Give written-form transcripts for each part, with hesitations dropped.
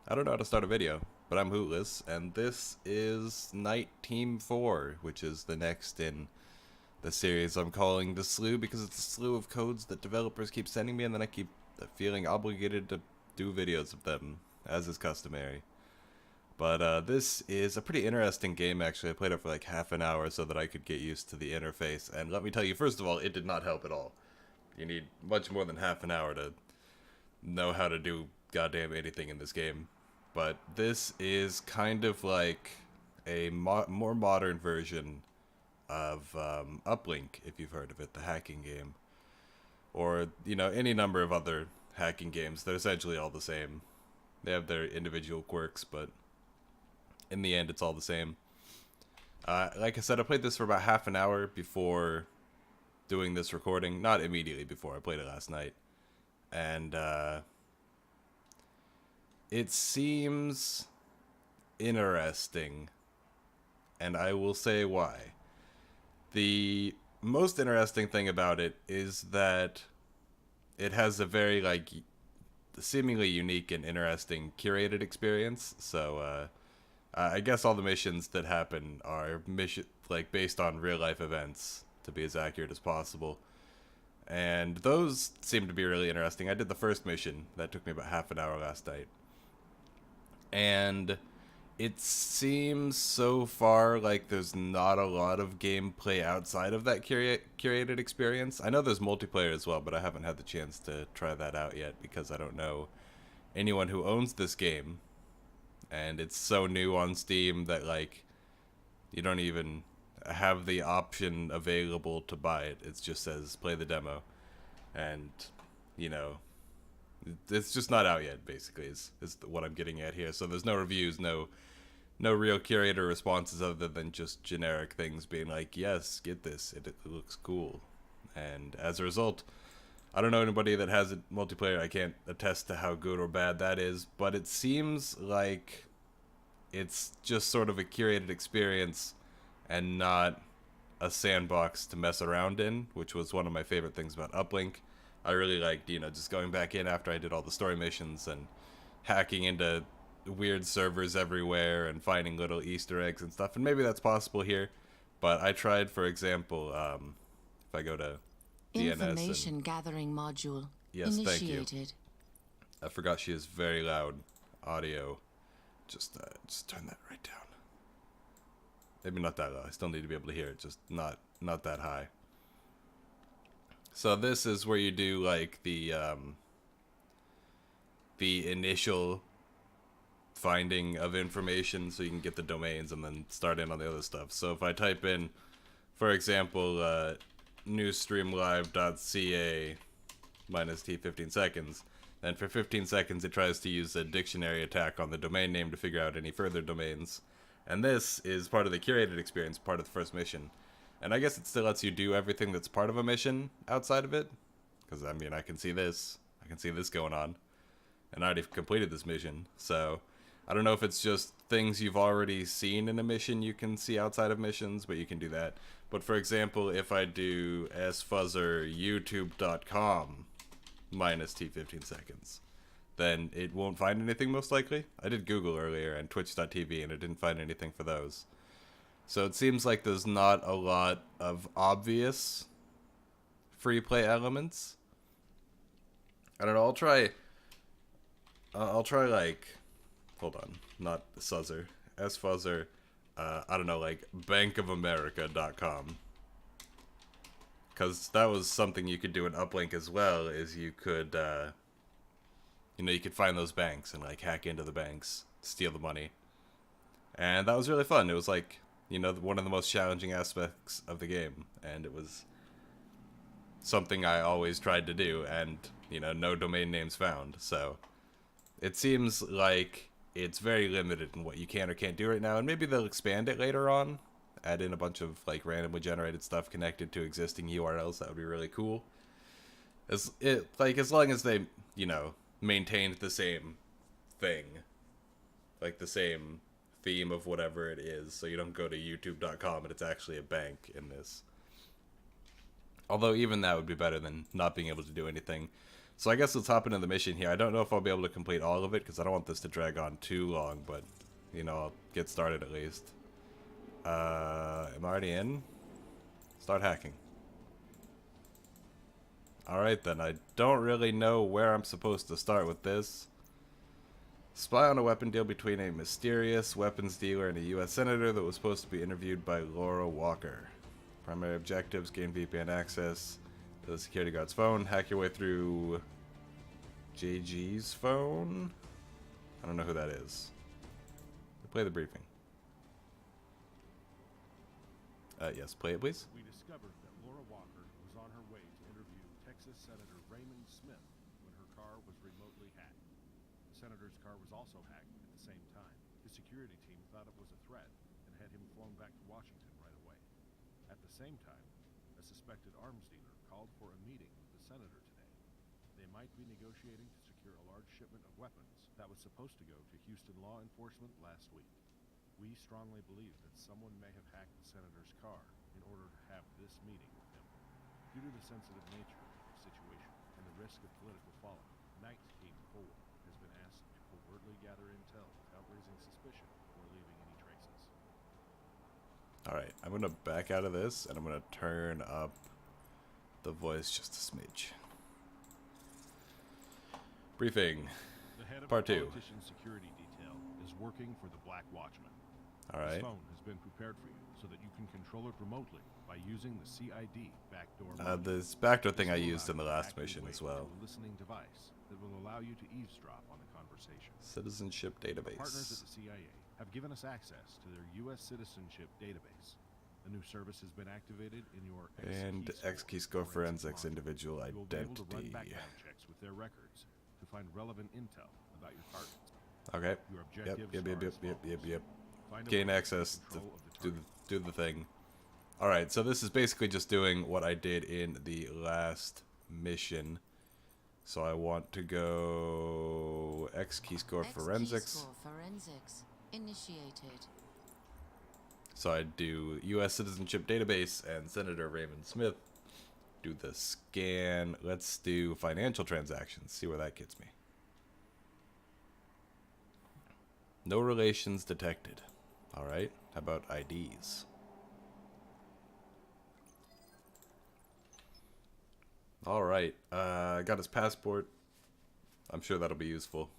I don't know how to start a video, but I'm Hootless, and this is NITE Team 4, which is the next in the series I'm calling the Slew because it's a slew of codes that developers keep sending me, and then I keep feeling obligated to do videos of them, as is customary. But this is a pretty interesting game, actually. I played it for like half an hour so that I could get used to the interface, and let me tell you, first of all, it did not help at all. You need much more than half an hour to know how to do goddamn anything in this game. But this is kind of like a more modern version of Uplink, if you've heard of it, the hacking game. Or, any number of other hacking games. They're essentially all the same. They have their individual quirks, but in the end, it's all the same. Like I said, I played this for about half an hour before doing this recording. Not immediately before, I played it last night. And, it seems interesting, and I will say why. The most interesting thing about it is that it has a very, seemingly unique and interesting curated experience. So, I guess all the missions that happen are based on real life events to be as accurate as possible. And those seem to be really interesting. I did the first mission. That took me about half an hour last night. And it seems so far like there's not a lot of gameplay outside of that curated experience. I know there's multiplayer as well, but I haven't had the chance to try that out yet because I don't know anyone who owns this game. And it's so new on Steam that, you don't even have the option available to buy it. It just says play the demo. And, you know, it's just not out yet, basically, is what I'm getting at here. So there's no reviews, no real curator responses other than just generic things being like, yes, get this, it looks cool. And as a result, I don't know anybody that has it multiplayer. I can't attest to how good or bad that is, but it seems like it's just sort of a curated experience and not a sandbox to mess around in, which was one of my favorite things about Uplink. I really liked, just going back in after I did all the story missions and hacking into weird servers everywhere and finding little Easter eggs and stuff. And maybe that's possible here, but I tried, for example, if I go to DNS Information and gathering module yes, thank you. initiated. I forgot she has very loud audio. Just turn that right down. Maybe not that loud. I still need to be able to hear it. Just not that high. So this is where you do the initial finding of information, so you can get the domains and then start in on the other stuff. So if I type in, for example, newsstreamlive.ca minus t 15 seconds, then for 15 seconds it tries to use a dictionary attack on the domain name to figure out any further domains. And this is part of the curated experience, part of the first mission. And I guess it still lets you do everything that's part of a mission outside of it. Because, I can see this. I can see this going on. And I already completed this mission. So, I don't know if it's just things you've already seen in a mission you can see outside of missions, but you can do that. But for example, if I do sfuzzeryoutube.com minus t 15 seconds, then it won't find anything most likely. I did Google earlier and twitch.tv and it didn't find anything for those. So it seems like there's not a lot of obvious free play elements. I don't know, I'll try hold on, not Suzzer, sfuzzer, I don't know, bankofamerica.com. Because that was something you could do in Uplink as well, is you could, you could find those banks and, hack into the banks, steal the money. And that was really fun. It was, one of the most challenging aspects of the game. And it was something I always tried to do, and, no domain names found. So, it seems like it's very limited in what you can or can't do right now, and maybe they'll expand it later on. Add in a bunch of randomly generated stuff connected to existing URLs. That would be really cool. As long as they, maintained the same thing, the same theme of whatever it is, so you don't go to youtube.com and it's actually a bank in this. Although even that would be better than not being able to do anything. So I guess let's hop into the mission here. I don't know if I'll be able to complete all of it because I don't want this to drag on too long, but, you know, I'll get started at least. Am I already in? Start hacking. Alright then, I don't really know where I'm supposed to start with this. Spy on a weapon deal between a mysterious weapons dealer and a U.S. senator that was supposed to be interviewed by Laura Walker. Primary objectives: gain VPN access to the security guard's phone, hack your way through JG's phone? I don't know who that is. Play the briefing. Yes, play it please. We discovered that Laura Walker was on her way to interview Texas Senator Raymond Smith when her car was remotely hacked. The senator's car was also hacked at the same time. His security team thought it was a threat and had him flown back to Washington right away. At the same time, a suspected arms dealer called for a meeting with the senator today. They might be negotiating to secure a large shipment of weapons that was supposed to go to Houston law enforcement last week. We strongly believe that someone may have hacked the senator's car in order to have this meeting with him. Due to the sensitive nature of the situation and the risk of political fallout, NITE Team 4 has been asked to covertly gather intel without raising suspicion or leaving any traces. Alright, I'm going to back out of this and I'm going to turn up the voice just a smidge. Briefing. The head of Part 2. the politician's security detail is working for the Black Watchman. Alright. This phone has been prepared for you so that you can control it remotely by using the CID backdoor mode. This backdoor thing I used in the last mission as well. A listening device that will allow you to eavesdrop on the conversation. Citizenship Partners at database. the CIA have given us access to their U.S. citizenship database. A new service has been activated in your And X-Keyscore Forensics Individual You will be able to run Identity. background checks with their records to find relevant intel about your targets. Okay. Your Yep, objectives yep, are yep, as yep, yep, follows. yep. Find a Gain way to access to control of the target. do the thing. Alright, so this is basically just doing what I did in the last mission. So I want to go X-Keyscore Forensics. X-Keyscore Forensics initiated. So I do U.S. Citizenship Database and Senator Raymond Smith. Do the scan. Let's do financial transactions. See where that gets me. No relations detected. Alright, how about IDs? Alright, got his passport. I'm sure that'll be useful.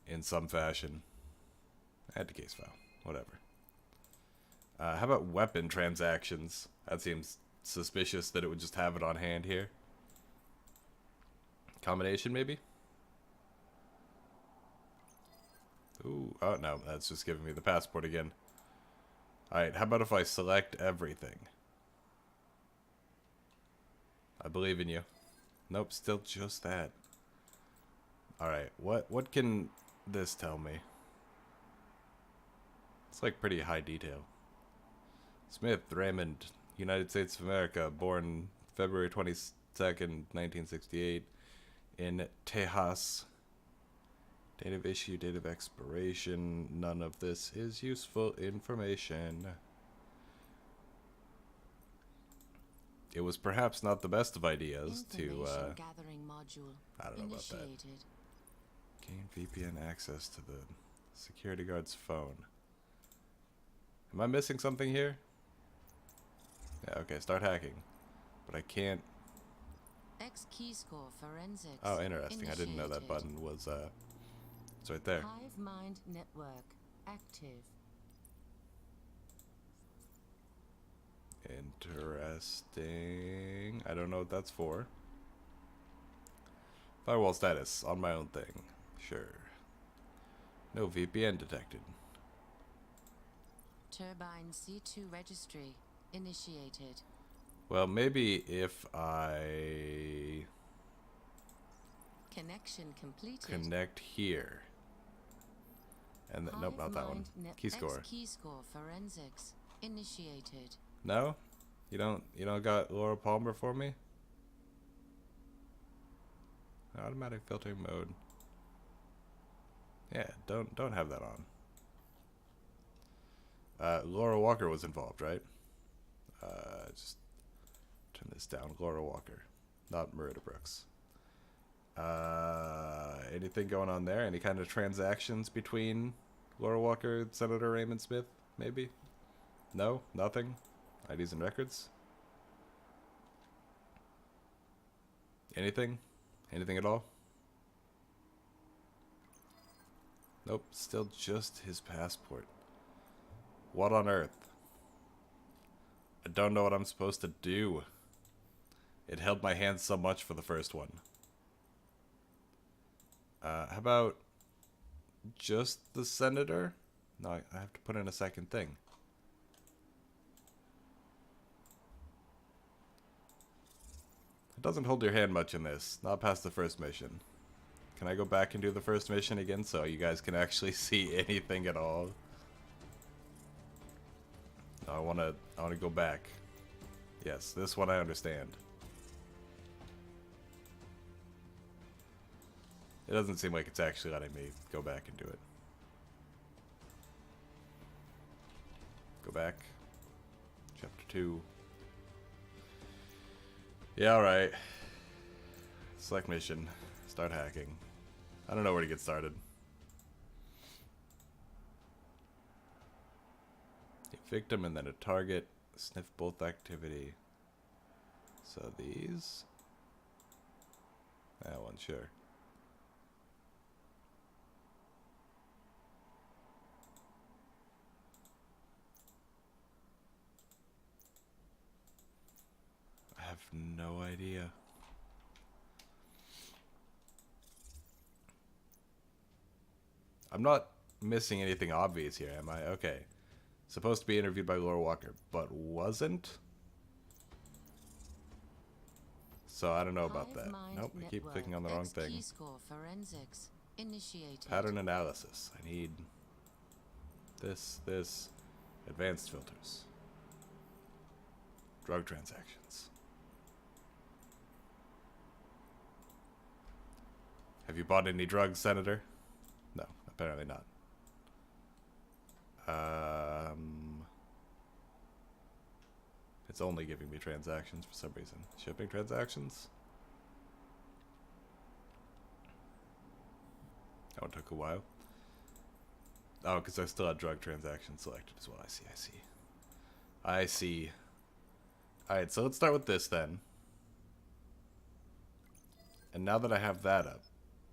In some fashion. Add to case file. Whatever. How about weapon transactions? That seems suspicious that it would just have it on hand here. Combination, maybe? Ooh, oh no, that's just giving me the passport again. Alright, how about if I select everything? I believe in you. Nope, still just that. Alright, what can this tell me? It's like pretty high detail. Smith Raymond, United States of America, born February 22nd, 1968, in Tejas. Date of issue, date of expiration. None of this is useful information. It was perhaps not the best of ideas to, Gathering module I don't know about that. initiated. Gain VPN access to the security guard's phone. Am I missing something here? Yeah, okay, start hacking. But I can't... X-Keyscore Forensics. Oh, interesting. I didn't know that initiated. button was, it's right there. Hive Mind Network active. Interesting. I don't know what that's for. Firewall status on my own thing. Sure. No VPN detected. Turbine C2 registry initiated. Well, maybe if I Connection completed. connect here. And nope, not that one. Keyscore. X-Keyscore Forensics initiated. No? You don't got Laura Palmer for me? Automatic filtering mode. Yeah, don't have that on. Laura Walker was involved, right? Just turn this down. Laura Walker, not Marita Brooks. Anything going on there? Any kind of transactions between Laura Walker and Senator Raymond Smith? Maybe? No? Nothing? IDs and records? Anything? Anything at all? Nope, still just his passport. What on earth? I don't know what I'm supposed to do. It held my hand so much for the first one. How about just the senator? No, I have to put in a second thing. It doesn't hold your hand much in this. Not past the first mission. Can I go back and do the first mission again so you guys can actually see anything at all? No, I wanna go back. Yes, this one I understand. It doesn't seem like it's actually letting me go back and do it. Go back. Chapter 2. Yeah, alright. Select mission. Start hacking. I don't know where to get started. A victim and then a target. Sniff both activity. So these. That one, sure. I have no idea. I'm not missing anything obvious here, am I? Okay. Supposed to be interviewed by Laura Walker, but wasn't? So I don't know about that. Nope, I keep clicking on the wrong thing. Forensics initiated. Pattern analysis. I need this, advanced filters. Drug transactions. Have you bought any drugs, Senator? No, apparently not. It's only giving me transactions for some reason. Shipping transactions? That one took a while. Oh, because I still had drug transactions selected as well. I see. Alright, so let's start with this then. And now that I have that up,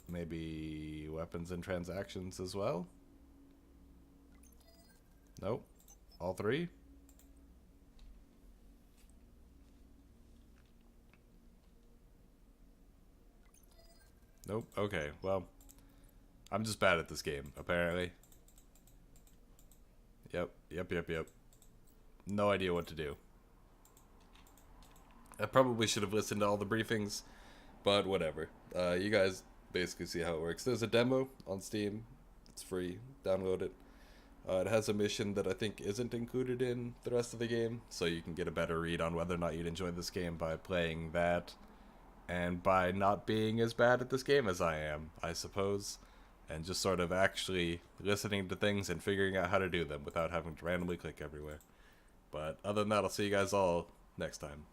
maybe weapons and transactions as well? Nope. All three? Nope. Okay, well, I'm just bad at this game, apparently. Yep. No idea what to do. I probably should have listened to all the briefings, but whatever. You guys basically see how it works. There's a demo on Steam. It's free. Download it. It has a mission that I think isn't included in the rest of the game, so you can get a better read on whether or not you'd enjoy this game by playing that, and by not being as bad at this game as I am, I suppose, and just sort of actually listening to things and figuring out how to do them without having to randomly click everywhere. But other than that, I'll see you guys all next time.